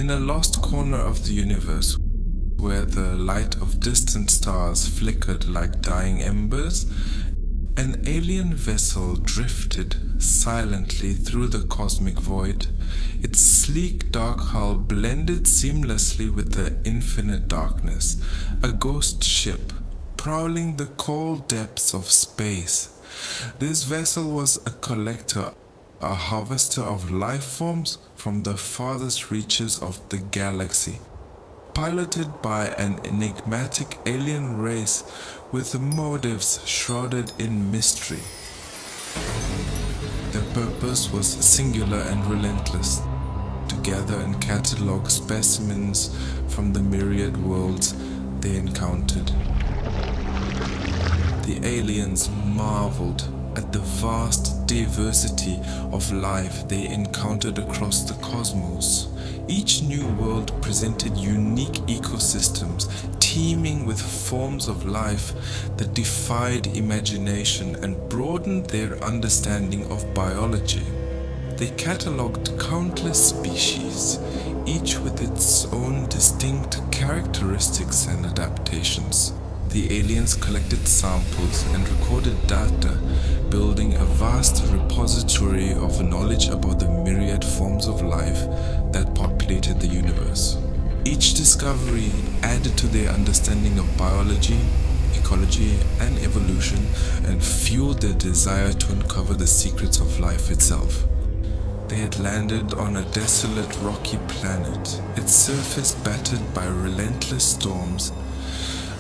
In a lost corner of the universe, where the light of distant stars flickered like dying embers, an alien vessel drifted silently through the cosmic void. Its sleek dark hull blended seamlessly with the infinite darkness, a ghost ship prowling the cold depths of space. This vessel was a collector, a harvester of life forms from the farthest reaches of the galaxy, piloted by an enigmatic alien race with motives shrouded in mystery. Their purpose was singular and relentless: to gather and catalog specimens from the myriad worlds they encountered. The aliens marveled at the vast diversity of life they encountered across the cosmos. Each new world presented unique ecosystems teeming with forms of life that defied imagination and broadened their understanding of biology. They catalogued countless species, each with its own distinct characteristics and adaptations. The aliens collected samples and recorded data, building a vast repository of knowledge about the myriad forms of life that populated the universe. Each discovery added to their understanding of biology, ecology, and evolution, and fueled their desire to uncover the secrets of life itself. They had landed on a desolate rocky planet, its surface battered by relentless storms.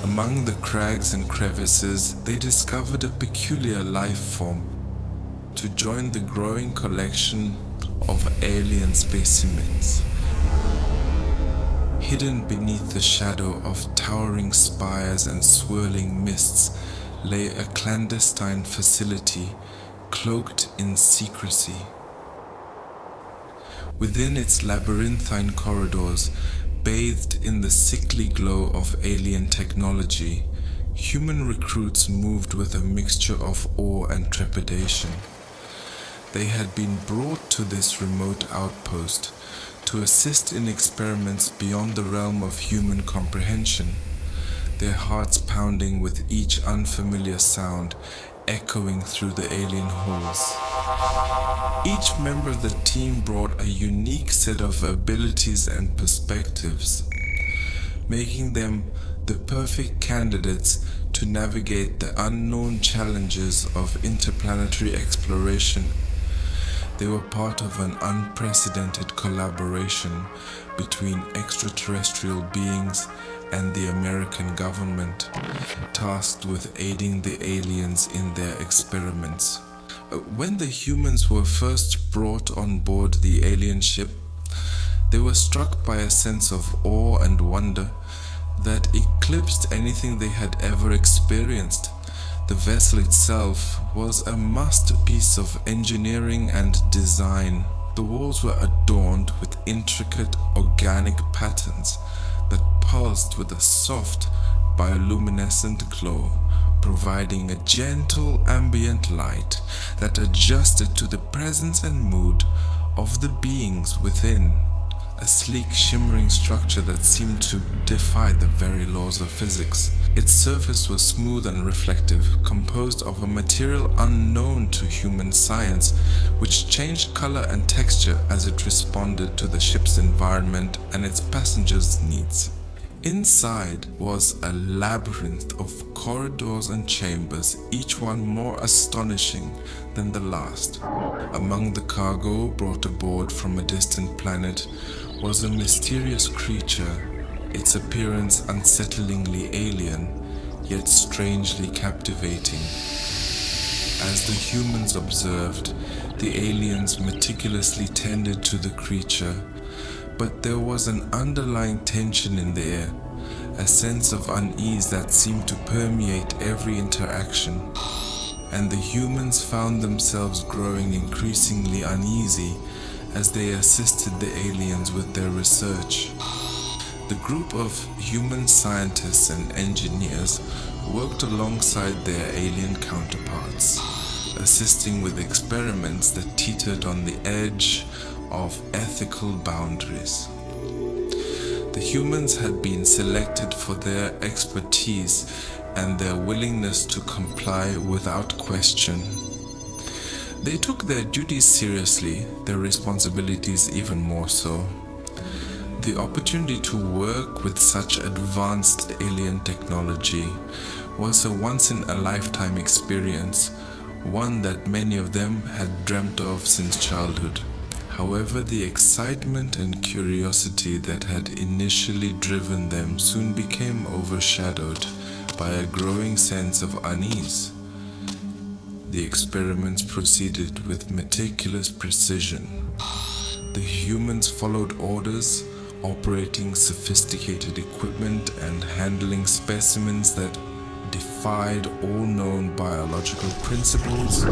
Among the crags and crevices, they discovered a peculiar life form to join the growing collection of alien specimens. Hidden beneath the shadow of towering spires and swirling mists lay a clandestine facility cloaked in secrecy. Within its labyrinthine corridors, bathed in the sickly glow of alien technology, human recruits moved with a mixture of awe and trepidation. They had been brought to this remote outpost to assist in experiments beyond the realm of human comprehension, their hearts pounding with each unfamiliar sound echoing through the alien halls. Each member of the team brought a unique set of abilities and perspectives, making them the perfect candidates to navigate the unknown challenges of interplanetary exploration. They were part of an unprecedented collaboration between extraterrestrial beings and the American government, tasked with aiding the aliens in their experiments. When the humans were first brought on board the alien ship, they were struck by a sense of awe and wonder that eclipsed anything they had ever experienced. The vessel itself was a masterpiece of engineering and design. The walls were adorned with intricate organic patterns that pulsed with a soft bioluminescent glow, providing a gentle ambient light that adjusted to the presence and mood of the beings within. A sleek, shimmering structure that seemed to defy the very laws of physics. Its surface was smooth and reflective, composed of a material unknown to human science, which changed color and texture as it responded to the ship's environment and its passengers' needs. Inside was a labyrinth of corridors and chambers, each one more astonishing than the last. Among the cargo brought aboard from a distant planet was a mysterious creature, its appearance unsettlingly alien, yet strangely captivating. As the humans observed, the aliens meticulously tended to the creature, but there was an underlying tension in the air, a sense of unease that seemed to permeate every interaction, and the humans found themselves growing increasingly uneasy as they assisted the aliens with their research. The group of human scientists and engineers worked alongside their alien counterparts, assisting with experiments that teetered on the edge of ethical boundaries. The humans had been selected for their expertise and their willingness to comply without question. They took their duties seriously, their responsibilities even more so. The opportunity to work with such advanced alien technology was a once-in-a-lifetime experience, one that many of them had dreamt of since childhood. However, the excitement and curiosity that had initially driven them soon became overshadowed by a growing sense of unease. The experiments proceeded with meticulous precision. The humans followed orders, operating sophisticated equipment and handling specimens that defied all known biological principles.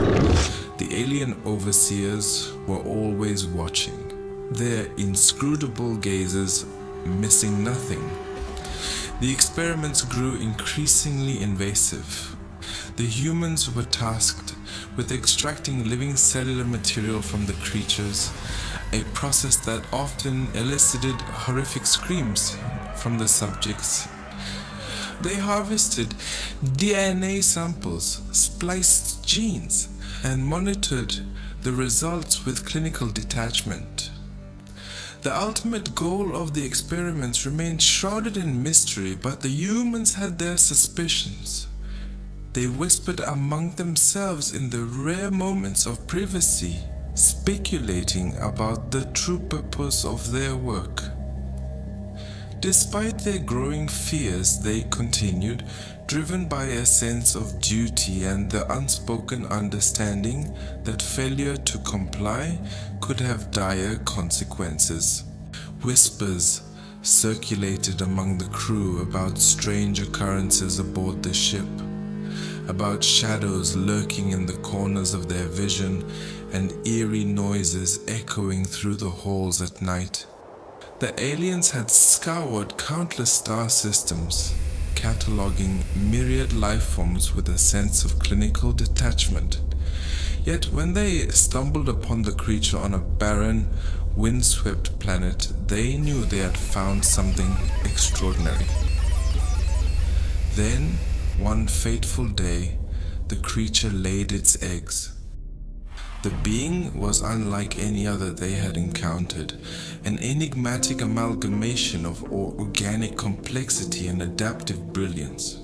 The alien overseers were always watching, their inscrutable gazes missing nothing. The experiments grew increasingly invasive. The humans were tasked with extracting living cellular material from the creatures, a process that often elicited horrific screams from the subjects. They harvested DNA samples, spliced genes, and monitored the results with clinical detachment. The ultimate goal of the experiments remained shrouded in mystery, but the humans had their suspicions. They whispered among themselves in the rare moments of privacy, speculating about the true purpose of their work. Despite their growing fears, they continued, driven by a sense of duty and the unspoken understanding that failure to comply could have dire consequences. Whispers circulated among the crew about strange occurrences aboard the ship, about shadows lurking in the corners of their vision and eerie noises echoing through the halls at night. The aliens had scoured countless star systems, cataloging myriad life forms with a sense of clinical detachment. Yet when they stumbled upon the creature on a barren, windswept planet, they knew they had found something extraordinary. Then, one fateful day, the creature laid its eggs. The being was unlike any other they had encountered, an enigmatic amalgamation of organic complexity and adaptive brilliance.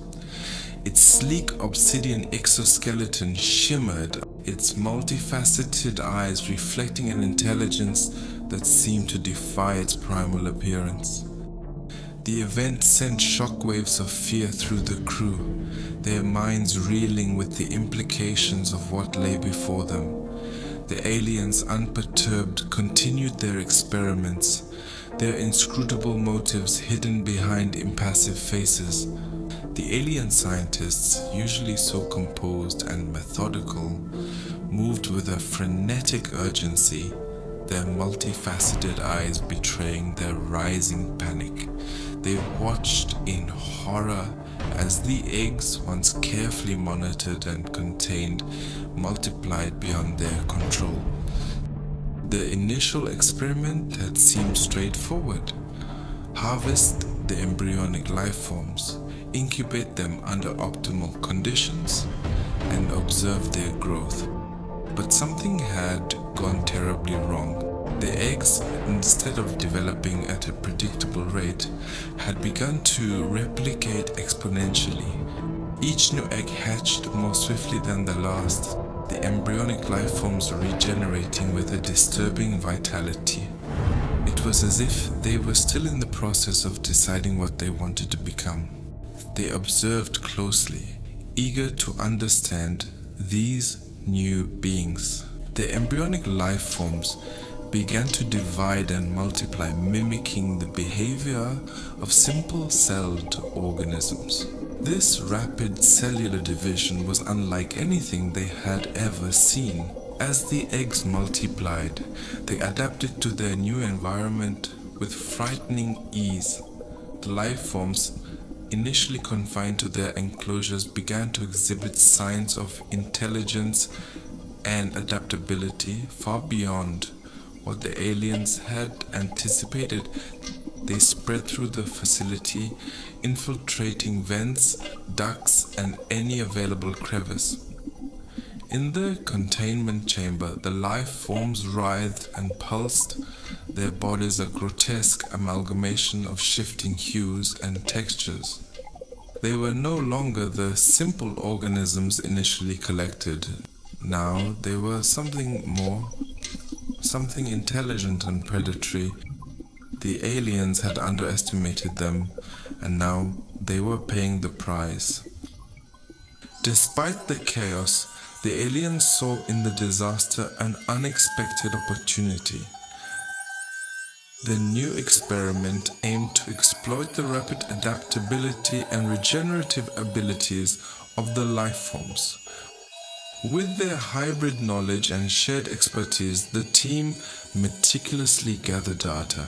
Its sleek obsidian exoskeleton shimmered, its multifaceted eyes reflecting an intelligence that seemed to defy its primal appearance. The event sent shockwaves of fear through the crew, their minds reeling with the implications of what lay before them. The aliens, unperturbed, continued their experiments, their inscrutable motives hidden behind impassive faces. The alien scientists, usually so composed and methodical, moved with a frenetic urgency, their multifaceted eyes betraying their rising panic. They watched in horror as the eggs, once carefully monitored and contained, multiplied beyond their control. The initial experiment had seemed straightforward. Harvest the embryonic life forms, incubate them under optimal conditions, and observe their growth. But something had gone terribly wrong. The eggs, instead of developing at a predictable rate, had begun to replicate exponentially. Each new egg hatched more swiftly than the last, the embryonic life forms regenerating with a disturbing vitality. It was as if they were still in the process of deciding what they wanted to become. They observed closely, eager to understand these new beings. The embryonic life forms began to divide and multiply, mimicking the behavior of simple-celled organisms. This rapid cellular division was unlike anything they had ever seen. As the eggs multiplied, they adapted to their new environment with frightening ease. The life forms, initially confined to their enclosures, began to exhibit signs of intelligence and adaptability far beyond what the aliens had anticipated. They spread through the facility, infiltrating vents, ducts, and any available crevice. In the containment chamber, the life forms writhed and pulsed, their bodies a grotesque amalgamation of shifting hues and textures. They were no longer the simple organisms initially collected. Now they were something more, something intelligent and predatory. The aliens had underestimated them, and now they were paying the price. Despite the chaos, the aliens saw in the disaster an unexpected opportunity. The new experiment aimed to exploit the rapid adaptability and regenerative abilities of the life forms. With their hybrid knowledge and shared expertise, the team meticulously gathered data.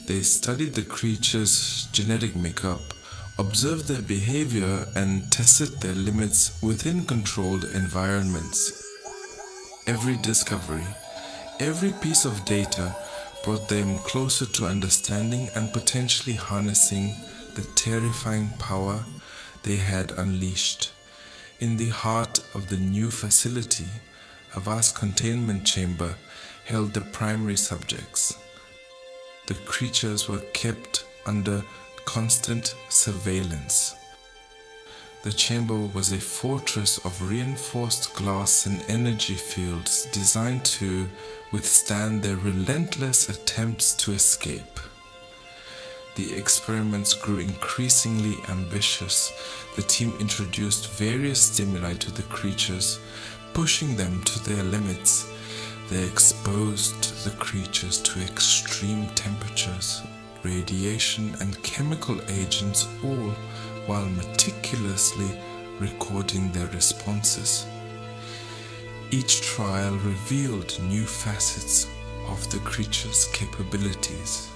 They studied the creatures' genetic makeup, observed their behavior, and tested their limits within controlled environments. Every discovery, every piece of data brought them closer to understanding and potentially harnessing the terrifying power they had unleashed. In the heart of the new facility, a vast containment chamber held the primary subjects. The creatures were kept under constant surveillance. The chamber was a fortress of reinforced glass and energy fields designed to withstand their relentless attempts to escape. The experiments grew increasingly ambitious. The team introduced various stimuli to the creatures, pushing them to their limits. They exposed the creatures to extreme temperatures, radiation, and chemical agents, all while meticulously recording their responses. Each trial revealed new facets of the creature's capabilities.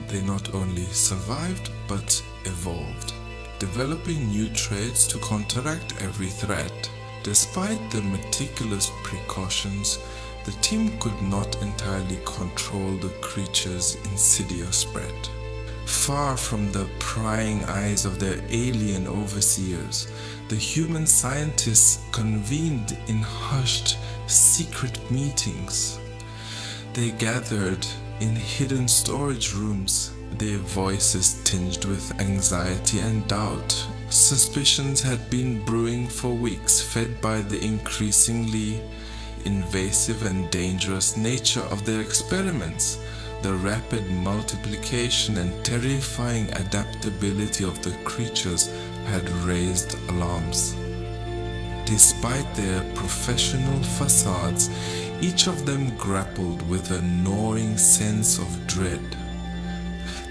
They not only survived but evolved, developing new traits to counteract every threat. Despite the meticulous precautions, the team could not entirely control the creature's insidious spread. Far from the prying eyes of their alien overseers, the human scientists convened in hushed, secret meetings. They gathered in hidden storage rooms, their voices tinged with anxiety and doubt. Suspicions had been brewing for weeks, fed by the increasingly invasive and dangerous nature of their experiments. The rapid multiplication and terrifying adaptability of the creatures had raised alarms. Despite their professional facades, each of them grappled with a gnawing sense of dread.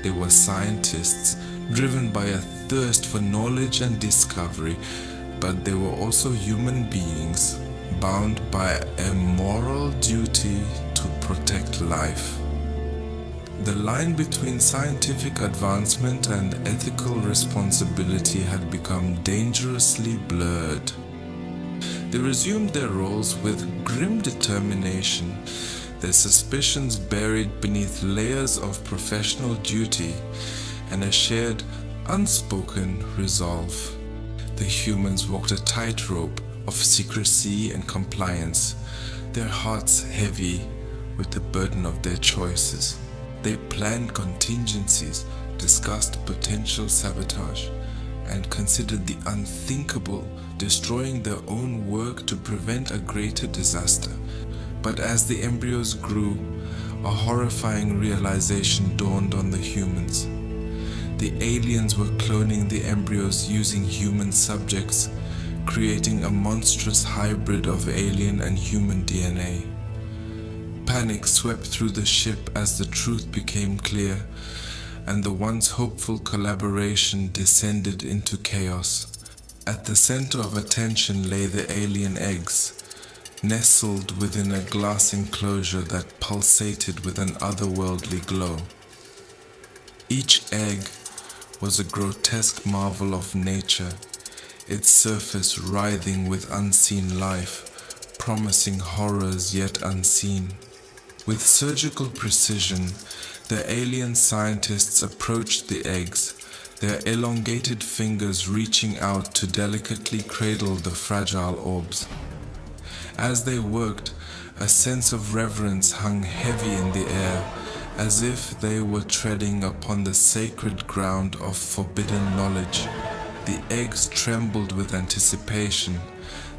They were scientists, driven by a thirst for knowledge and discovery, but they were also human beings, bound by a moral duty to protect life. The line between scientific advancement and ethical responsibility had become dangerously blurred. They resumed their roles with grim determination, their suspicions buried beneath layers of professional duty and a shared, unspoken resolve. The humans walked a tightrope of secrecy and compliance, their hearts heavy with the burden of their choices. They planned contingencies, discussed potential sabotage, and considered the unthinkable, destroying their own work to prevent a greater disaster. But as the embryos grew, a horrifying realization dawned on the humans. The aliens were cloning the embryos using human subjects, creating a monstrous hybrid of alien and human DNA. Panic swept through the ship as the truth became clear, and the once hopeful collaboration descended into chaos. At the center of attention lay the alien eggs, nestled within a glass enclosure that pulsated with an otherworldly glow. Each egg was a grotesque marvel of nature, its surface writhing with unseen life, promising horrors yet unseen. With surgical precision, The alien scientists approached the eggs, their elongated fingers reaching out to delicately cradle the fragile orbs. As they worked, a sense of reverence hung heavy in the air, as if they were treading upon the sacred ground of forbidden knowledge. The eggs trembled with anticipation,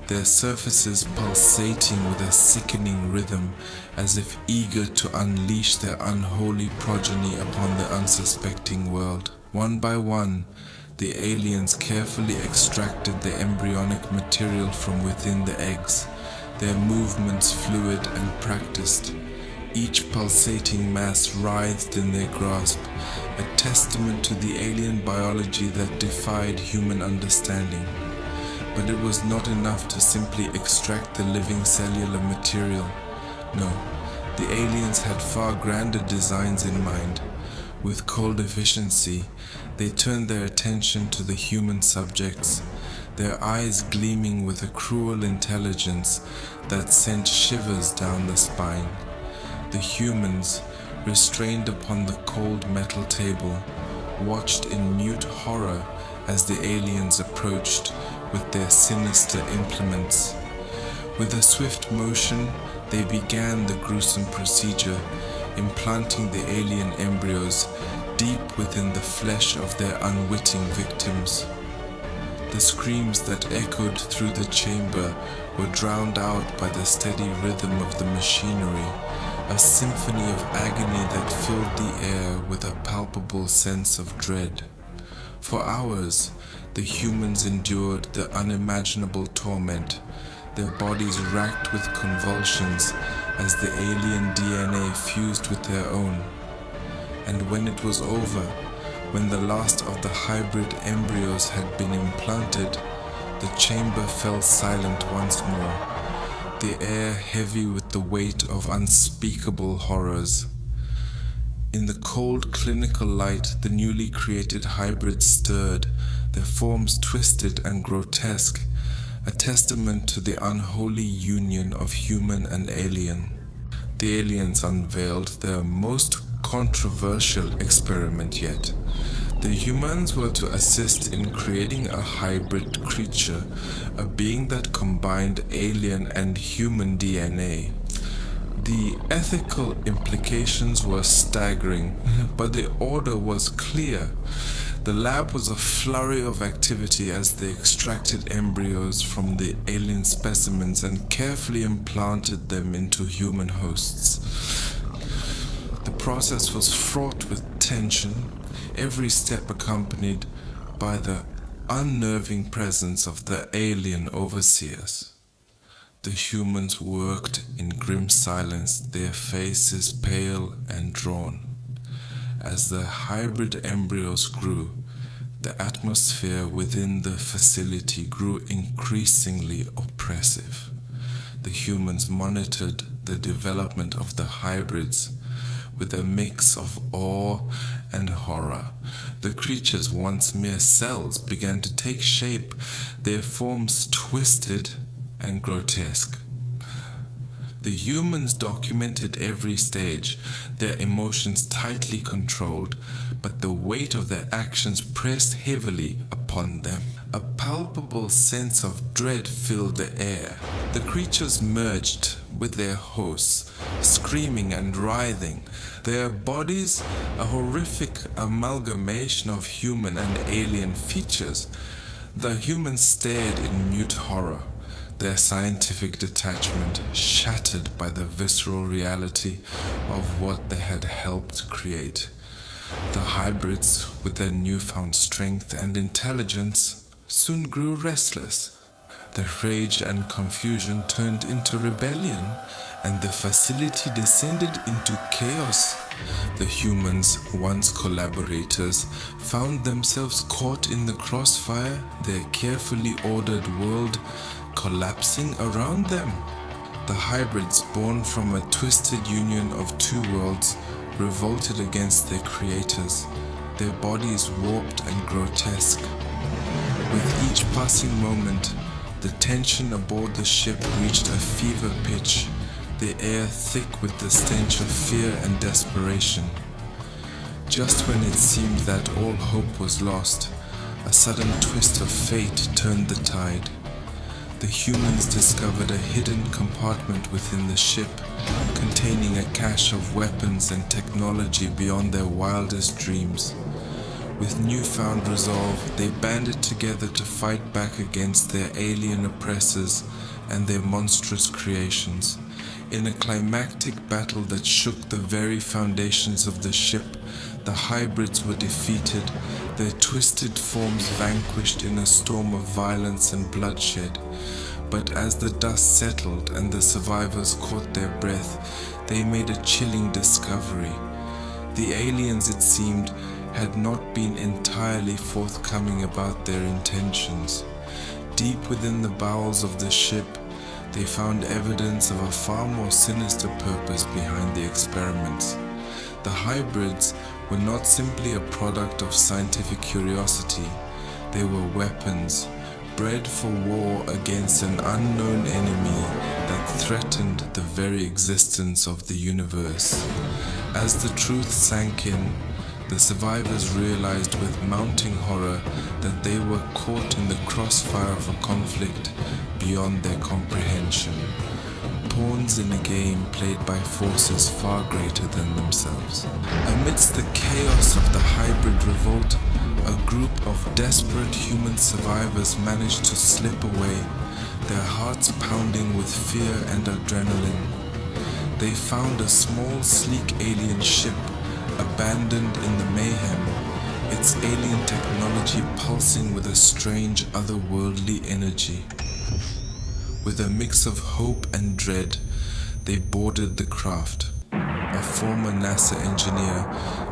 their surfaces pulsating with a sickening rhythm, as if eager to unleash their unholy progeny upon the unsuspecting world. One by one, the aliens carefully extracted the embryonic material from within the eggs, their movements fluid and practiced. Each pulsating mass writhed in their grasp, a testament to the alien biology that defied human understanding. But it was not enough to simply extract the living cellular material. No, the aliens had far grander designs in mind. With cold efficiency, they turned their attention to the human subjects, their eyes gleaming with a cruel intelligence that sent shivers down the spine. The humans, restrained upon the cold metal table, watched in mute horror as the aliens approached with their sinister implements. With a swift motion, they began the gruesome procedure, implanting the alien embryos deep within the flesh of their unwitting victims. The screams that echoed through the chamber were drowned out by the steady rhythm of the machinery, a symphony of agony that filled the air with a palpable sense of dread. For hours, the humans endured the unimaginable torment, their bodies racked with convulsions as the alien DNA fused with their own. And when it was over, when the last of the hybrid embryos had been implanted, the chamber fell silent once more, the air heavy with the weight of unspeakable horrors. In the cold clinical light, the newly created hybrids stirred, their forms twisted and grotesque, a testament to the unholy union of human and alien. The aliens unveiled their most controversial experiment yet. The humans were to assist in creating a hybrid creature, a being that combined alien and human DNA. The ethical implications were staggering, but the order was clear. The lab was a flurry of activity as they extracted embryos from the alien specimens and carefully implanted them into human hosts. The process was fraught with tension, every step accompanied by the unnerving presence of the alien overseers. The humans worked in grim silence, their faces pale and drawn. As the hybrid embryos grew, the atmosphere within the facility grew increasingly oppressive. The humans monitored the development of the hybrids with a mix of awe and horror. The creatures, once mere cells, began to take shape, their forms twisted and grotesque. The humans documented every stage, their emotions tightly controlled, but the weight of their actions pressed heavily upon them. A palpable sense of dread filled the air. The creatures merged with their hosts, screaming and writhing, their bodies a horrific amalgamation of human and alien features. The humans stared in mute horror, their scientific detachment shattered by the visceral reality of what they had helped create. The hybrids, with their newfound strength and intelligence, soon grew restless. Their rage and confusion turned into rebellion, and the facility descended into chaos. The humans, once collaborators, found themselves caught in the crossfire, their carefully ordered world collapsing around them. The hybrids, born from a twisted union of two worlds, revolted against their creators, their bodies warped and grotesque. With each passing moment, the tension aboard the ship reached a fever pitch, the air thick with the stench of fear and desperation. Just when it seemed that all hope was lost, a sudden twist of fate turned the tide. The humans discovered a hidden compartment within the ship, containing a cache of weapons and technology beyond their wildest dreams. With newfound resolve, they banded together to fight back against their alien oppressors and their monstrous creations. In a climactic battle that shook the very foundations of the ship, the hybrids were defeated, their twisted forms vanquished in a storm of violence and bloodshed. But as the dust settled and the survivors caught their breath, they made a chilling discovery. The aliens, it seemed, had not been entirely forthcoming about their intentions. Deep within the bowels of the ship, they found evidence of a far more sinister purpose behind the experiments. The hybrids were not simply a product of scientific curiosity. They were weapons, bred for war against an unknown enemy that threatened the very existence of the universe. As the truth sank in, the survivors realized with mounting horror that they were caught in the crossfire of a conflict beyond their comprehension, pawns in a game played by forces far greater than themselves. Amidst the chaos of the hybrid revolt, a group of desperate human survivors managed to slip away, their hearts pounding with fear and adrenaline. They found a small, sleek alien ship abandoned in the mayhem, its alien technology pulsing with a strange otherworldly energy. With a mix of hope and dread, they boarded the craft. A former NASA engineer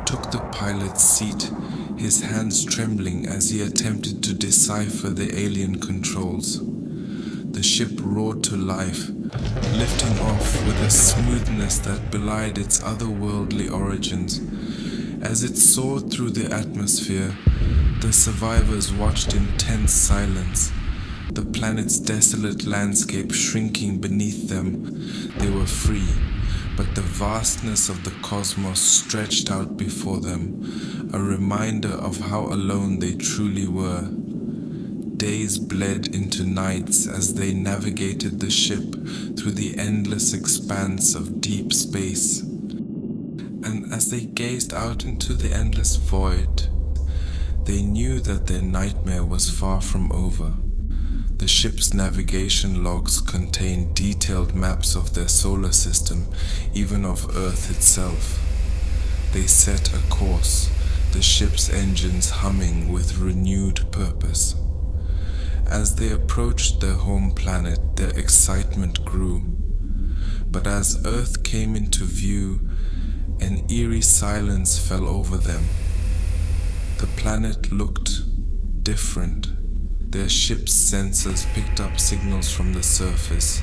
took the pilot's seat, his hands trembling as he attempted to decipher the alien controls. The ship roared to life, lifting off with a smoothness that belied its otherworldly origins. As it soared through the atmosphere, the survivors watched in tense silence, the planet's desolate landscape shrinking beneath them. They were free, but the vastness of the cosmos stretched out before them, a reminder of how alone they truly were. Days bled into nights as they navigated the ship through the endless expanse of deep space. And as they gazed out into the endless void, they knew that their nightmare was far from over. The ship's navigation logs contained detailed maps of their solar system, even of Earth itself. They set a course, the ship's engines humming with renewed purpose. As they approached their home planet, their excitement grew. But as Earth came into view, an eerie silence fell over them. The planet looked different. Their ship's sensors picked up signals from the surface.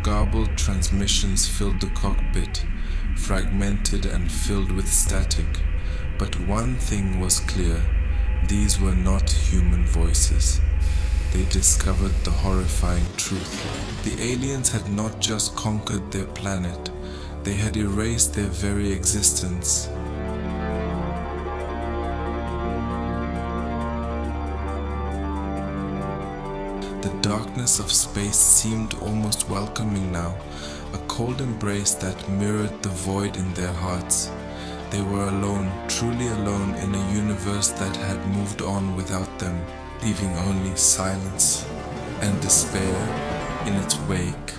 Garbled transmissions filled the cockpit, fragmented and filled with static. But one thing was clear: these were not human voices. They discovered the horrifying truth. The aliens had not just conquered their planet, they had erased their very existence. The darkness of space seemed almost welcoming now, a cold embrace that mirrored the void in their hearts. They were alone, truly alone, in a universe that had moved on without them, leaving only silence and despair in its wake.